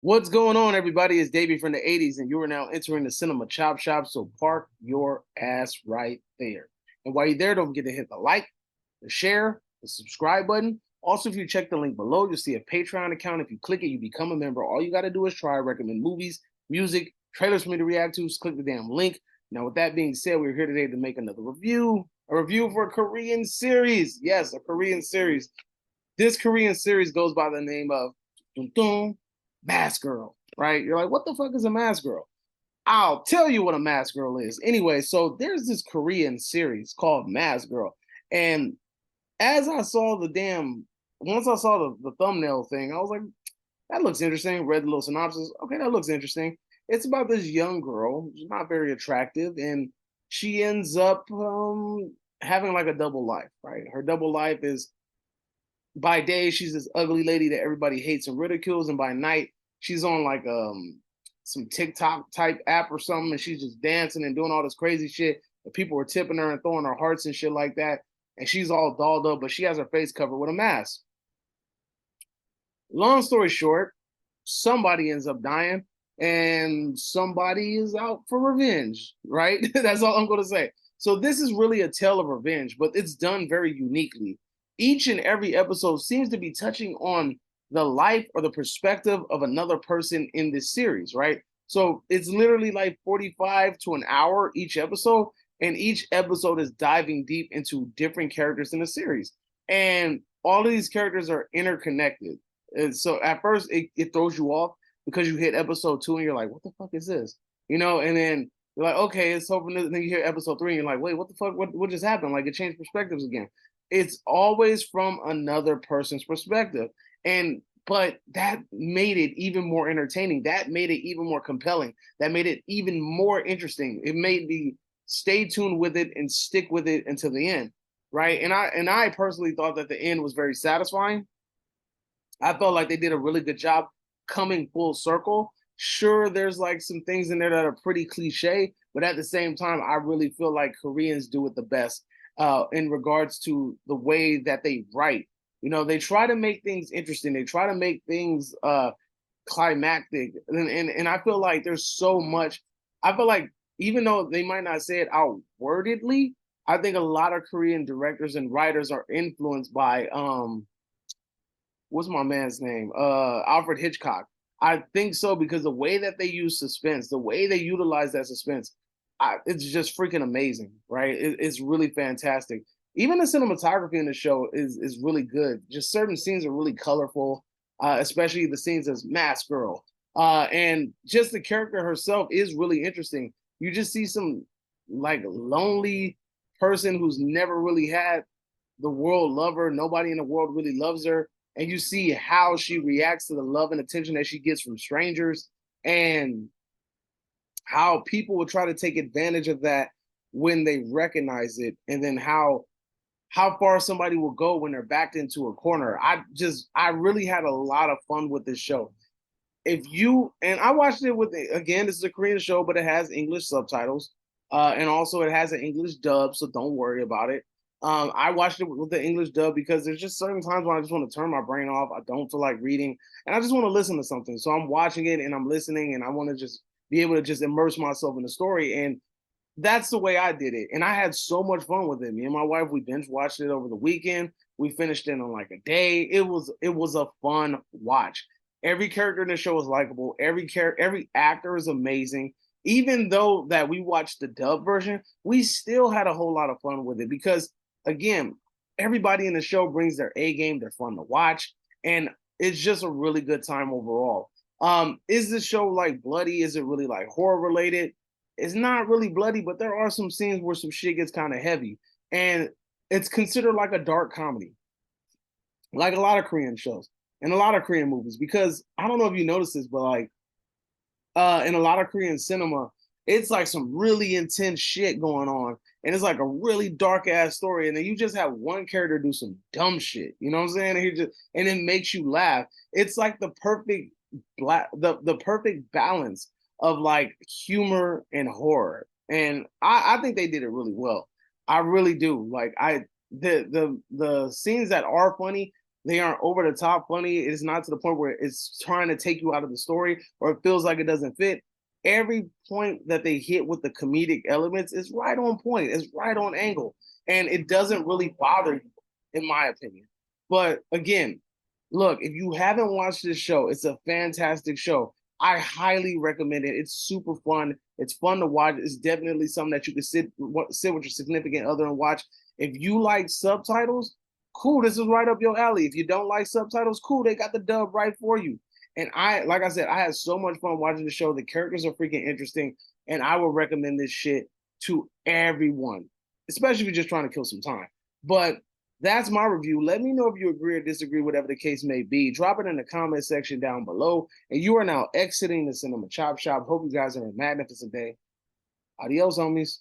What's going on, everybody? It's Davey from the 80s, and you are now entering the Cinema Chop Shop, so park your ass right there. And while you're there, don't forget to hit the like, the share, the subscribe button. Also, if you check the link below, you'll see a Patreon account. If you click it, you become a member. All you got to do is try, recommend movies, music, trailers for me to react to. Just click the damn link. Now, with that being said, we're here today to make another review, a review for a Korean series. Yes, a Korean series. This Korean series goes by the name of Dun Dun, Mask Girl, right? You're like, what the fuck is a Mask Girl? I'll tell you what a Mask Girl is. Anyway, so there's this Korean series called Mask Girl. And as I saw once I saw the thumbnail thing, I was like, that looks interesting. Read the little synopsis. Okay, that looks interesting. It's about this young girl, she's not very attractive, and she ends up having like a double life, right? Her double life is by day she's this ugly lady that everybody hates and ridicules, and by night she's on like some TikTok type app or something, and she's just dancing and doing all this crazy shit. And people are tipping her and throwing her hearts and shit like that. And she's all dolled up, but she has her face covered with a mask. Long story short, somebody ends up dying, and somebody is out for revenge, right? That's all I'm going to say. So this is really a tale of revenge, but it's done very uniquely. Each and every episode seems to be touching on the life or the perspective of another person in this series, right? So it's literally like 45 to an hour each episode, and each episode is diving deep into different characters in the series. And all of these characters are interconnected. And so at first it throws you off because you hit episode 2 and you're like, what the fuck is this? And then you're like, okay, it's open. Then you hear episode 3 and you're like, wait, what the fuck? What just happened? Like, it changed perspectives again. It's always from another person's perspective. But that made it even more entertaining. That made it even more compelling. That made it even more interesting. It made me stay tuned with it and stick with it until the end. Right. And I personally thought that the end was very satisfying. I felt like they did a really good job coming full circle. Sure, there's like some things in there that are pretty cliche, but at the same time, I really feel like Koreans do it the best in regards to the way that they write. They try to make things interesting. They try to make things climactic, and I feel like there's so much. I feel like even though they might not say it outwardedly, I think a lot of Korean directors and writers are influenced by what's my man's name? Alfred Hitchcock. I think so because the way that they use suspense, the way they utilize that suspense, it's just freaking amazing, right? It's really fantastic. Even the cinematography in the show is really good. Just certain scenes are really colorful, especially the scenes as Mask Girl. And just the character herself is really interesting. You just see some like lonely person who's never really had the world love her. Nobody in the world really loves her, and you see how she reacts to the love and attention that she gets from strangers, and how people will try to take advantage of that when they recognize it, and then how far somebody will go when they're backed into a corner. I really had a lot of fun with this show. And I watched it with, again, this is a Korean show, but it has English subtitles, and also it has an English dub, so don't worry about it. I watched it with the English dub because there's just certain times when I just want to turn my brain off. I don't feel like reading, and I just want to listen to something. So I'm watching it and I'm listening, and I want to just be able to just immerse myself in the story. And that's the way I did it. And I had so much fun with it. Me and my wife, we binge watched it over the weekend. We finished it in like a day. It was a fun watch. Every character in the show is likable. Every actor is amazing. Even though that we watched the dub version, we still had a whole lot of fun with it because, again, everybody in the show brings their A game. They're fun to watch, and it's just a really good time overall. Is the show like bloody? Is it really like horror related? It's not really bloody, but there are some scenes where some shit gets kind of heavy, and it's considered like a dark comedy, like a lot of Korean shows and a lot of Korean movies. Because I don't know if you noticed this, but like in a lot of Korean cinema, it's like some really intense shit going on, and it's like a really dark ass story, and then you just have one character do some dumb shit. You know what I'm saying? And it makes you laugh. It's like the perfect balance of like humor and horror, and I think they did it really well. I really do. Like the scenes that are funny, They aren't over the top funny. It's not to the point where it's trying to take you out of the story or it feels like it doesn't fit. Every point that they hit with the comedic elements is right on point. It's right on angle. And it doesn't really bother you, in my opinion. But again, look, if you haven't watched this show, it's a fantastic show. I highly recommend it. It's super fun. It's fun to watch. It's definitely something that you can sit with your significant other and watch. If you like subtitles, cool. This is right up your alley. If you don't like subtitles, cool. They got the dub right for you. And like I said, I had so much fun watching the show. The characters are freaking interesting, and I would recommend this shit to everyone, especially if you're just trying to kill some time. But that's my review. Let me know if you agree or disagree, whatever the case may be. Drop it in the comment section down below. And you are now exiting the Cinema Chop Shop. Hope you guys have a magnificent day. Adios, homies.